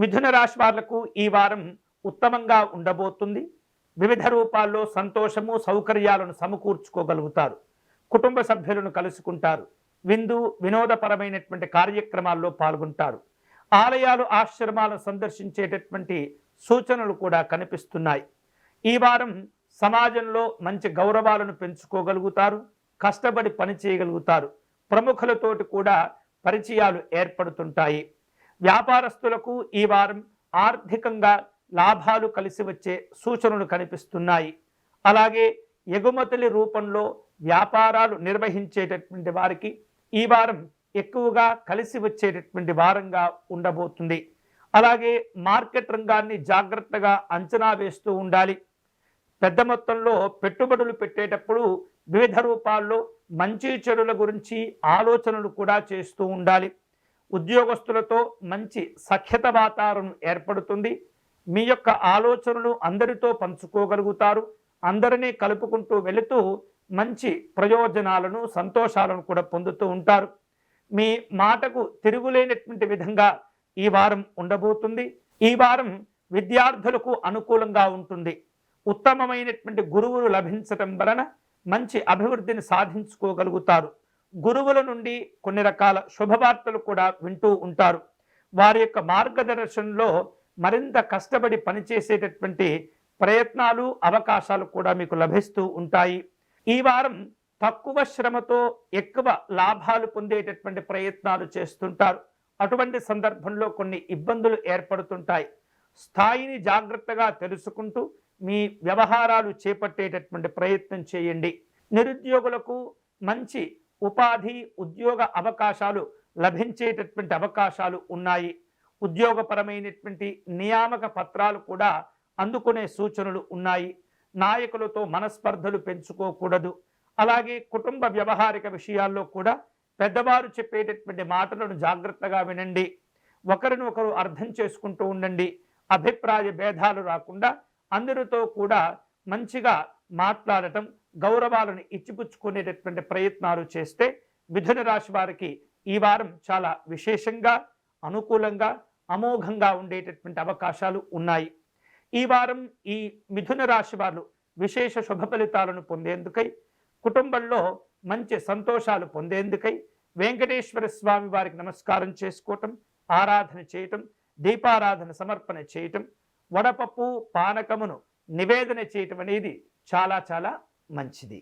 మిథున రాశి వాళ్లకు ఈ వారం ఉత్తమంగా ఉండబోతుంది. వివిధ రూపాల్లో సంతోషము సౌకర్యాలను సమకూర్చుకోగలుగుతారు. కుటుంబ సభ్యులను కలుసుకుంటారు. విందు వినోదపరమైనటువంటి కార్యక్రమాల్లో పాల్గొంటారు. ఆలయాలు ఆశ్రమాలను సందర్శించేటటువంటి సూచనలు కూడా కనిపిస్తున్నాయి. ఈ వారం సమాజంలో మంచి గౌరవాలను పెంచుకోగలుగుతారు. కష్టపడి పని చేయగలుగుతారు. ప్రముఖులతోటి కూడా పరిచయాలు ఏర్పడుతుంటాయి. వ్యాపారస్తులకు ఈ వారం ఆర్థికంగా లాభాలు కలిసి వచ్చే సూచనలు కనిపిస్తున్నాయి. అలాగే ఎగుమతుల రూపంలో వ్యాపారాలు నిర్వహించేటటువంటి వారికి ఈ వారం ఎక్కువగా కలిసి వచ్చేటటువంటి వారంగా ఉండబోతుంది. అలాగే మార్కెట్ రంగాన్ని జాగ్రత్తగా అంచనా వేస్తూ ఉండాలి. పెద్ద మొత్తంలో పెట్టుబడులు పెట్టేటప్పుడు వివిధ రూపాల్లో మంచి చెడుల గురించి ఆలోచనలు కూడా చేస్తూ ఉండాలి. ఉద్యోగస్తులతో మంచి సఖ్యత వాతావరణం ఏర్పడుతుంది. మీ యొక్క ఆలోచనలు అందరితో పంచుకోగలుగుతారు. అందరినీ కలుపుకుంటూ వెళుతూ మంచి ప్రయోజనాలను సంతోషాలను కూడా పొందుతూ ఉంటారు. మీ మాటకు తిరుగులేనటువంటి విధంగా ఈ వారం ఉండబోతుంది. ఈ వారం విద్యార్థులకు అనుకూలంగా ఉంటుంది. ఉత్తమమైనటువంటి గురువులు లభించటం వలన మంచి అభివృద్ధిని సాధించుకోగలుగుతారు. గురువుల నుండి కొన్ని రకాల శుభవార్తలు కూడా వింటూ ఉంటారు. వారి యొక్క మార్గదర్శనంలో మరింత కష్టపడి పనిచేసేటటువంటి ప్రయత్నాలు అవకాశాలు కూడా మీకు లభిస్తూ ఉంటాయి. ఈ వారం తక్కువ శ్రమతో ఎక్కువ లాభాలు పొందేటటువంటి ప్రయత్నాలు చేస్తుంటారు. అటువంటి సందర్భంలో కొన్ని ఇబ్బందులు ఏర్పడుతుంటాయి. స్థాయిని జాగ్రత్తగా తెలుసుకుంటూ మీ వ్యవహారాలు చేపట్టేటటువంటి ప్రయత్నం చేయండి. నిరుద్యోగులకు మంచి ఉపాధి ఉద్యోగ అవకాశాలు లభించేటటువంటి అవకాశాలు ఉన్నాయి. ఉద్యోగపరమైనటువంటి నియామక పత్రాలు కూడా అందుకునే సూచనలు ఉన్నాయి. నాయకులతో మనస్పర్ధలు పెంచుకోకూడదు. అలాగే కుటుంబ వ్యవహారిక విషయాల్లో కూడా పెద్దవారు చెప్పేటటువంటి మాటలను జాగ్రత్తగా వినండి. ఒకరినొకరు అర్థం చేసుకుంటూ ఉండండి. అభిప్రాయ భేదాలు రాకుండా అందరితో కూడా మంచిగా మాట్లాడటం, గౌరవాలను ఇచ్చిపుచ్చుకునేటటువంటి ప్రయత్నాలు చేస్తే మిథున రాశి వారికి ఈ వారం చాలా విశేషంగా అనుకూలంగా అమోఘంగా ఉండేటటువంటి అవకాశాలు ఉన్నాయి. ఈ వారం ఈ మిథున రాశి వారు విశేష శుభ ఫలితాలను పొందేందుకై, కుటుంబంలో మంచి సంతోషాలు పొందేందుకై వెంకటేశ్వర స్వామి వారికి నమస్కారం చేసుకోవటం, ఆరాధన చేయటం, దీపారాధన సమర్పణ చేయటం, వడపప్పు పానకమును నివేదన చేయటం అనేది చాలా చాలా మంచిది.